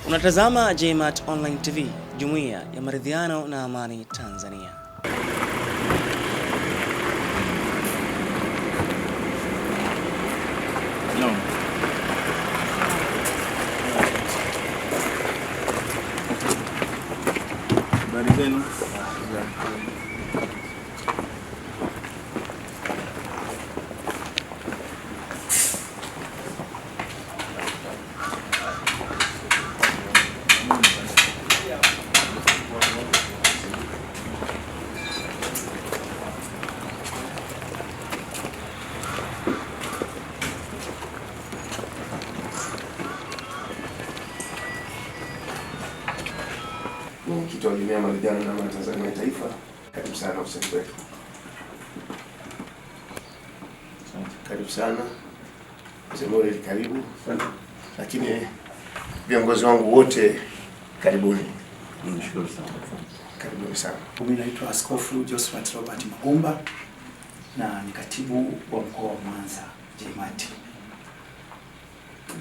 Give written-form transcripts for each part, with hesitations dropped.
Unatazama JMAT Online TV, Jumuiya ya Maridhiano na Amani Tanzania. Mwenyekiti wa Jumuiya ya Maridhiano na Amani Tanzania Taifa, karibu sana ofisini wetu. Karibu sana. Mzee karibu. Lakini viongozi wangu wote karibuni. Nashukuru sana. Karibuni sana. Mimi naitwa Askofu Josephat Robert Magumba na ni katibu wa mkoa wa Mwanza JMAT.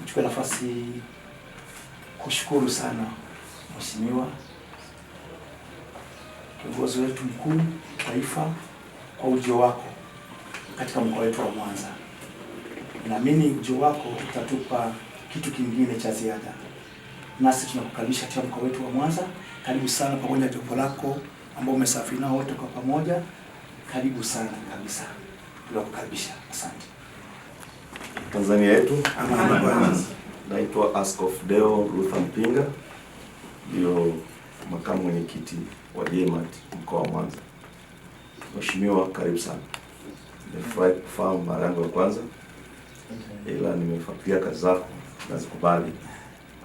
Nichukue nafasi kushukuru sana Mheshimiwa kiongozi wetu mkuu taifa kwa ujio wako katika mkoa wetu wa Mwanza. Naamini ujio wako utatupa kitu kingine cha ziada. Nasi tunakukaribisha katika mkoa wetu wa Mwanza. Karibu sana pamoja na jopo lako ambao umesafiri nao wote kwa pamoja. Karibu sana kabisa. Tunakukaribisha. Asante. Tanzania yetu. Amani. Naitwa Askofu Deo Luther Mpinga, ndio makamu mwenyekiti wa JMAT mkoa wa Mwanza. Mheshimiwa, karibu sana. Nimefurahi kufahamu mara yangu ya kwanza, ila nimefuatilia kazi zako na zikubali.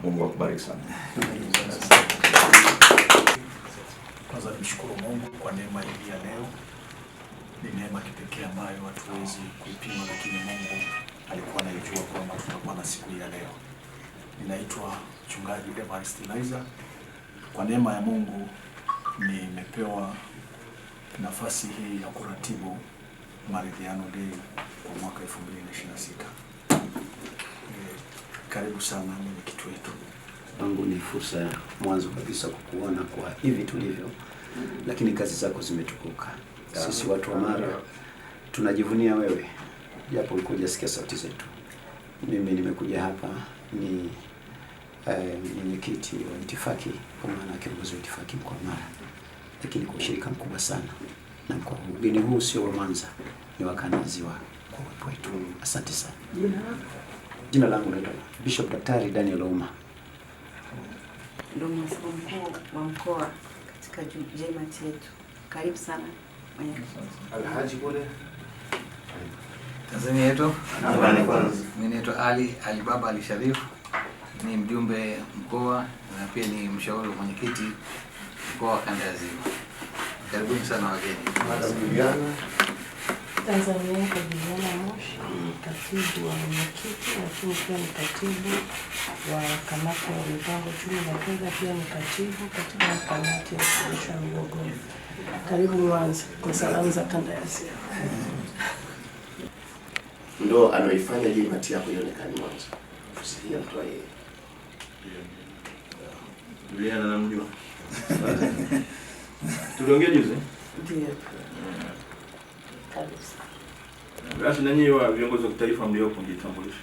Mungu akubariki sana. Kwanza nimshukuru Mungu kwa neema hii ya leo. Ni neema kipekee ambayo hatuwezi kuipima, lakini Mungu alikuwa anajua kwamba tutakuwa na siku hii ya leo. Ninaitwa Mchungaji Evarist Liza. Kwa neema ya Mungu nimepewa nafasi hii ya kuratibu Maridhiano Day kwa mwaka 2026. Karibu sana mwenyekiti wetu. Wangu ni fursa ya mwanzo kabisa kukuona kwa hivi tulivyo, lakini kazi zako zimetukuka. Sisi watu wa Mara tunajivunia wewe, japo ulikuwa hujasikia sauti zetu. Mimi nimekuja hapa ni mwenyekiti wa itifaki, kwa maana kiongozi wa itifaki mkoa wa Mara, lakini kwa ushirika mkubwa sana na mkoa huu. Ugeni huu sio wa Mwanza, ni wa kanda ya Ziwa kwa uwepo wetu. Asante sana. Jina langu naitwa Bishop Daktari Daniel Ouma. Ndio mkuu wa mkoa katika JMAT yetu. Karibu sana mwenyekiti. Alhaji kule. Tanzania yetu. Mimi naitwa Ali Baba Ali Sharif. Ni mjumbe mkoa na pia ni mshauri wa mwenyekiti mkoa wa kanda ya Ziwa. Karibuni sana wageni. Tanzania kwa Juliana Moshi, katibu wa mwenyekiti, lakini pia ni katibu wa kamati ya mipango uchumi na fedha, pia ni katibu katika kamati ya suluhisho ya migogoro. Karibu Mwanza kwa salamu za kanda ya Ziwa. Ndio anaifanya JMAT yako ionekane Mwanza. Sisi ndio yeye. Juliana namjua. Tuliongea juzi? Ndio. Karibu. Basi na nyinyi wa viongozi wa kitaifa mliopo mjitambulishe.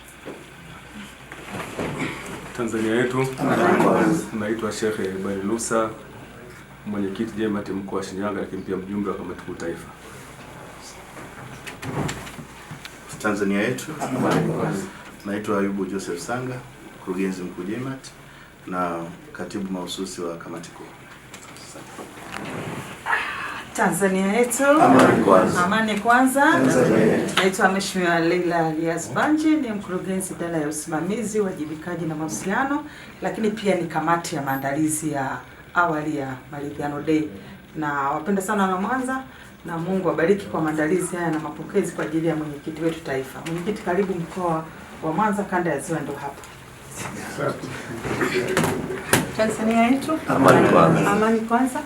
Tanzania yetu. Naitwa Sheikh Barilusa, mwenyekiti JMAT mkoa wa Shinyanga, lakini pia mjumbe wa kamati kuu taifa. Tanzania yetu. Naitwa Ayubu Joseph Sanga, mkurugenzi mkuu JMAT na katibu mahususi wa kamati kuu. Tanzania yetu. Amani kwanza. Naitwa Mheshimiwa Leila Elias Banji, ni mkurugenzi idara ya usimamizi, wajibikaji na mahusiano, lakini pia ni kamati ya maandalizi ya awali ya Maridhiano Day. Na wapenda sana na Mwanza, na Mungu abariki kwa maandalizi haya na mapokezi kwa ajili ya mwenyekiti wetu taifa. Mwenyekiti, karibu mkoa wa Mwanza, kanda ya Ziwa, ndio hapa. Tanzania yetu. Amani kwanza.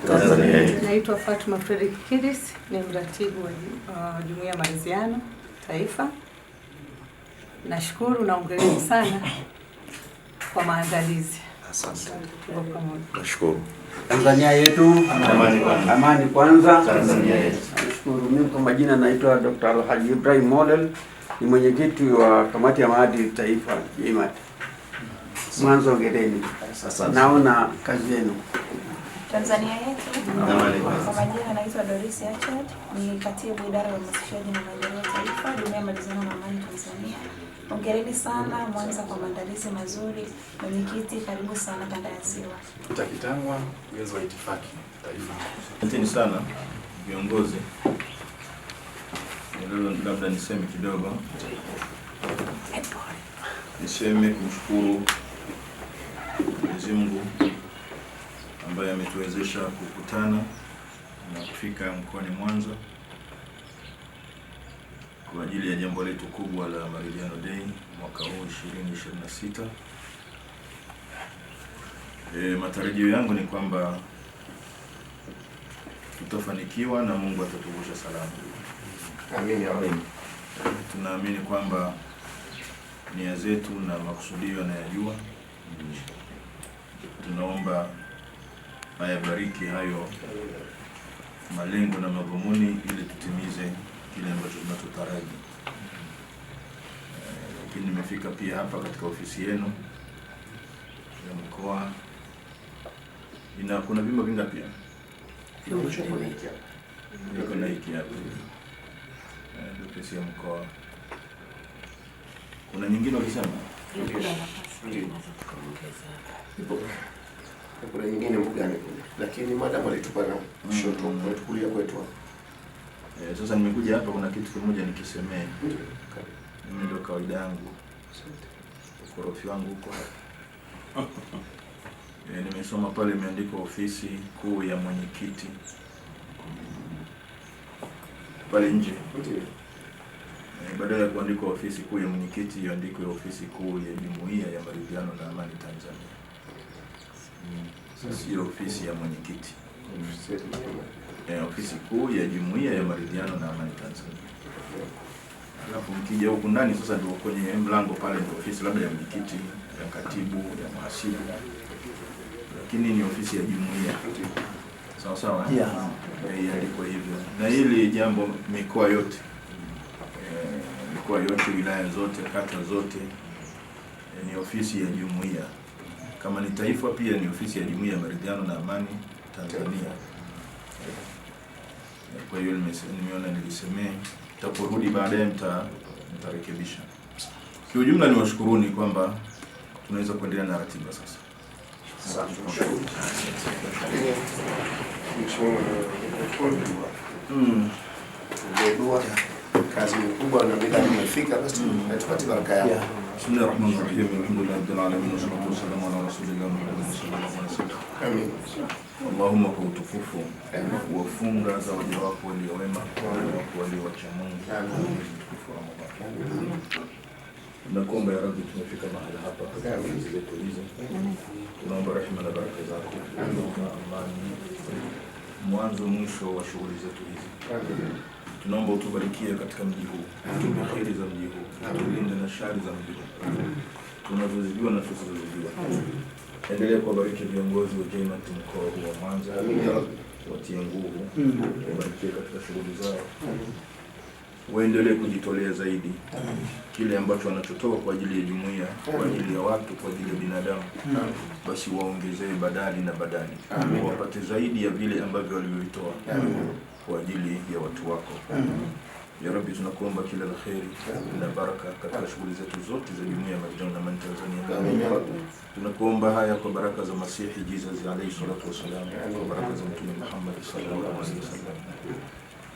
Naitwa Fatuma Fredrick Kidis, ni mratibu wa Jumuiya ya Maridhiano Taifa. Nashukuru na ongereni sana kwa maandalizi. Asante. Nashukuru. Tanzania yetu amani kwanza. Tanzania yetu. Nashukuru. Mimi kwa majina naitwa Dr. Alhaji Ibrahim Model, ni mwenyekiti wa kamati ya maadili taifa JMAT. Mwanzo gereni. Naona kazi yenu. Tanzania yetu. Kwa majina naitwa Doris Achad, ni katibu idara ya uhamasishaji na maendeleo taifa, Jumuiya ya Maridhiano na Amani Tanzania. Hongereni sana Mwanza kwa maandalizi mazuri. Mwenyekiti, karibu sana kanda ya Ziwa. Tutakitangwa uwezo wa itifaki taifa. Asanteni sana viongozi. Labda niseme kidogo. Niseme kumshukuru Mwenyezi Mungu ambaye ametuwezesha kukutana na kufika mkoani Mwanza kwa ajili ya jambo letu kubwa la Maridhiano Day mwaka huu 2026. Matarajio yangu ni kwamba tutafanikiwa na Mungu atatuvusha salama. Amini, amini. Tunaamini kwamba nia zetu na makusudio yanayajua. Tunaomba ayabariki hayo malengo na madhumuni ili tutimize kile ambacho tunachotaraji. Lakini nimefika pia hapa katika ofisi yenu ya mkoa. Kuna vyumba vingapi hapa? Kuna hiki hapa. Ofisi ya mkoa. Kuna nyingine ulisema? Kuna nyingine mbugani kule. Lakini madam alitupa na kushoto kwetu kulia kwetu. Sasa nimekuja hapa, kuna kitu kimoja nikisemee. Mimi ndio kawaida yangu. Ukorofi wangu huko hapa. Nimesoma pale imeandikwa ofisi kuu ya mwenyekiti. Pale nje. Badala ya kuandikwa ofisi kuu ya mwenyekiti iandikwe ofisi kuu ya Jumuiya ya Maridhiano na Amani Tanzania. Sio ofisi ya mwenyekiti. Ofisi kuu ya Jumuiya ya Maridhiano na Amani Tanzania. Alafu mkija huku ndani sasa ndio kwenye mlango pale ndio ofisi labda ya mwenyekiti, ya katibu, ya mhasibu. Lakini ni ofisi ya jumuiya. Sawa sawa? Ilikuwa hivyo. Na hili jambo mikoa yote. Mikoa yote, wilaya zote, kata zote ni ofisi ya jumuiya. Kama ni taifa pia ni ofisi ya Jumuiya ya Maridhiano na Amani Tanzania. Kwa hiyo nimeona nilisemee, tutaporudi baadaye mtarekebisha. Kwa ujumla niwashukuruni kwamba tunaweza kuendelea na ratiba sasa. Kazi kubwa na bila imefika basi tupate baraka yao. Bismillahirrahmanirrahim. Alhamdulillahirabbil alamin wassalatu wassalamu ala rasulillah Muhammadin sallallahu alaihi wasallam. Amin. Allahumma kwa utukufu wafunga za waja wako waliowema wako waliowacha Mungu. Amin. Nakuomba ya Rabbi, tumefika mahali hapa zetu hizi. Tunaomba rehema na baraka zako. Amani mwanzo mwisho wa shughuli zetu hizi. Tunaomba utubarikie katika mji huu, tupe kheri za mji huu, tulinde na shari za mji huu, tunazozijua na tusizozijua. Endelea kuwabariki viongozi wa JMAT mkoa huu wa Mwanza, watie nguvu, wabarikie katika shughuli zao, waendelee kujitolea zaidi kile ambacho wanachotoa kwa ajili ya jumuiya, kwa ajili ya watu, kwa ajili ya binadamu, basi waongezee badali na badali, wapate zaidi ya vile ambavyo walivyoitoa kwa ajili ya watu wako. Ya Rabbi, tunakuomba kila la kheri na baraka katika shughuli zetu zote za Jumuiya ya Maridhiano na Amani Tanzania. Tunakuomba haya kwa baraka za Masihi Jesus alayhi salatu wasalam, kwa baraka za Mtume Muhammad sallallahu alaihi wasallam.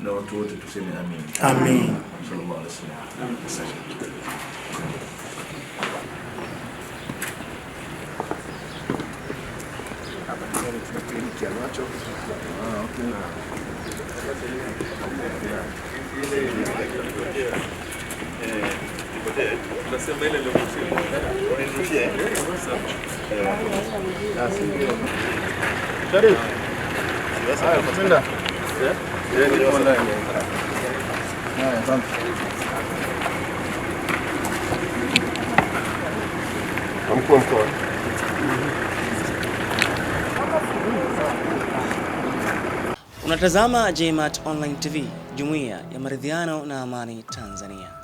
Na watu wote tuseme amin. Amin. Sallallahu alaihi wasallam. Hapa tayari tunapeleka macho. Tunasema ile ndio mshia. Sharif. Haya, kupenda. Ndio ndani. Haya, asante. Mkuu wa mkoa. Unatazama JMAT Online TV, Jumuiya ya Maridhiano na Amani Tanzania.